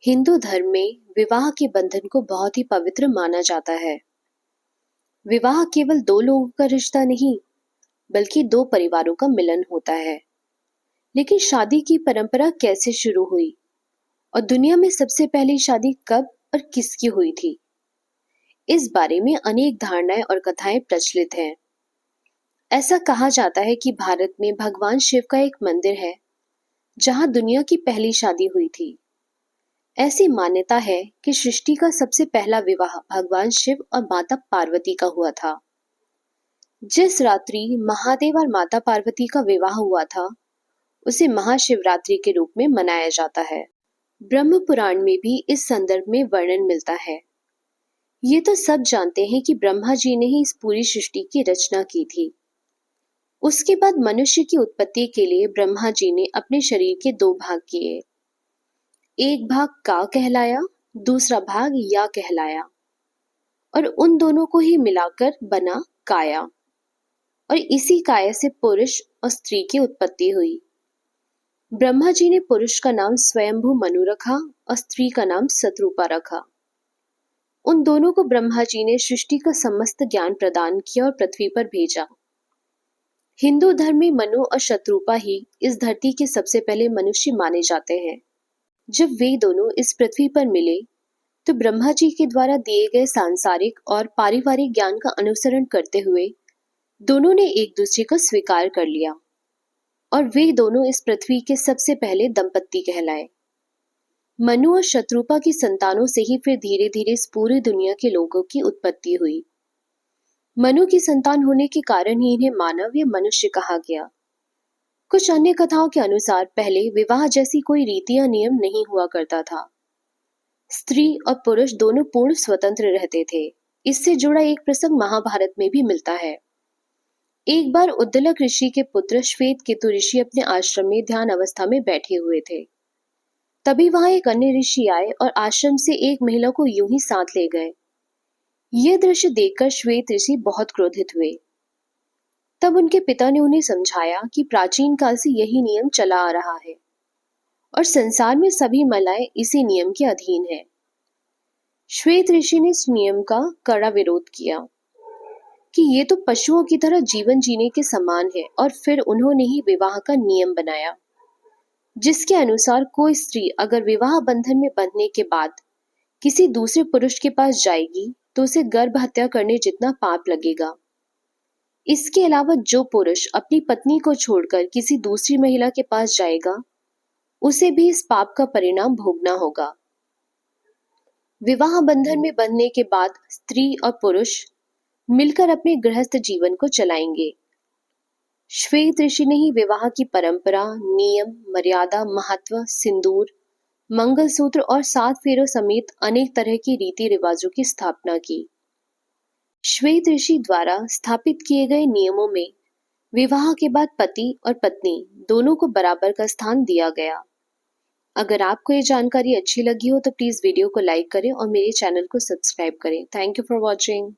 हिंदू धर्म में विवाह के बंधन को बहुत ही पवित्र माना जाता है। विवाह केवल दो लोगों का रिश्ता नहीं, बल्कि दो परिवारों का मिलन होता है। लेकिन शादी की परंपरा कैसे शुरू हुई और दुनिया में सबसे पहली शादी कब और किसकी हुई थी? इस बारे में अनेक धारणाएं और कथाएं प्रचलित हैं। ऐसा कहा जाता है कि भारत में भगवान शिव का एक मंदिर है, जहां दुनिया की पहली शादी हुई थी। ऐसी मान्यता है कि सृष्टि का सबसे पहला विवाह भगवान शिव और माता पार्वती का हुआ था। जिस रात्रि महादेव और माता पार्वती का विवाह हुआ था, उसे महाशिवरात्रि के रूप में मनाया जाता है। ब्रह्म पुराण में भी इस संदर्भ में वर्णन मिलता है। ये तो सब जानते हैं कि ब्रह्मा जी ने ही इस पूरी सृष्टि की रचना की थी। उसके बाद मनुष्य की उत्पत्ति के लिए ब्रह्मा जी ने अपने शरीर के दो भाग किए। एक भाग का कहलाया, दूसरा भाग या कहलाया, और उन दोनों को ही मिलाकर बना काया। और इसी काया से पुरुष और स्त्री की उत्पत्ति हुई। ब्रह्मा जी ने पुरुष का नाम स्वयंभू मनु रखा और स्त्री का नाम शत्रुपा रखा। उन दोनों को ब्रह्मा जी ने सृष्टि का समस्त ज्ञान प्रदान किया और पृथ्वी पर भेजा। हिंदू धर्म में मनु और शत्रुपा ही इस धरती के सबसे पहले मनुष्य माने जाते हैं। जब वे दोनों इस पृथ्वी पर मिले, तो ब्रह्मा जी के द्वारा दिए गए सांसारिक और पारिवारिक ज्ञान का अनुसरण करते हुए दोनों ने एक दूसरे को स्वीकार कर लिया और वे दोनों इस पृथ्वी के सबसे पहले दंपत्ति कहलाए। मनु और शत्रुपा की संतानों से ही फिर धीरे धीरे इस पूरी दुनिया के लोगों की उत्पत्ति हुई। मनु की संतान होने के कारण ही इन्हें मानव या मनुष्य कहा गया। कुछ अन्य कथाओं के अनुसार पहले विवाह जैसी कोई रीति या नियम नहीं हुआ करता था। स्त्री और पुरुष दोनों पूर्ण स्वतंत्र रहते थे। इससे जुड़ा एक प्रसंग महाभारत में भी मिलता है। एक बार उद्दलक ऋषि के पुत्र श्वेत केतु ऋषि अपने आश्रम में ध्यान अवस्था में बैठे हुए थे। तभी वहां एक अन्य ऋषि आए और आश्रम से एक महिला को यूं ही साथ ले गए। यह दृश्य देखकर श्वेत ऋषि बहुत क्रोधित हुए। तब उनके पिता ने उन्हें समझाया कि प्राचीन काल से यही नियम चला आ रहा है और संसार में सभी महिलाएं इसी नियम के अधीन है। श्वेत ऋषि ने इस नियम का कड़ा विरोध किया कि ये तो पशुओं की तरह जीवन जीने के समान है, और फिर उन्होंने ही विवाह का नियम बनाया, जिसके अनुसार कोई स्त्री अगर विवाह बंधन में बंधने के बाद किसी दूसरे पुरुष के पास जाएगी तो उसे गर्भ हत्या करने जितना पाप लगेगा। इसके अलावा जो पुरुष अपनी पत्नी को छोड़कर किसी दूसरी महिला के पास जाएगा, उसे भी इस पाप का परिणाम भोगना होगा। विवाह बंधन में बंधने के बाद स्त्री और पुरुष मिलकर अपने गृहस्थ जीवन को चलाएंगे। श्वेत ऋषि ने ही विवाह की परंपरा, नियम, मर्यादा, महत्व, सिंदूर, मंगलसूत्र और 7 फेरों समेत अनेक तरह की रीति रिवाजों की स्थापना की। श्वेत ऋषि द्वारा स्थापित किए गए नियमों में विवाह के बाद पति और पत्नी दोनों को बराबर का स्थान दिया गया। अगर आपको ये जानकारी अच्छी लगी हो तो प्लीज वीडियो को लाइक करें और मेरे चैनल को सब्सक्राइब करें। Thank you for watching.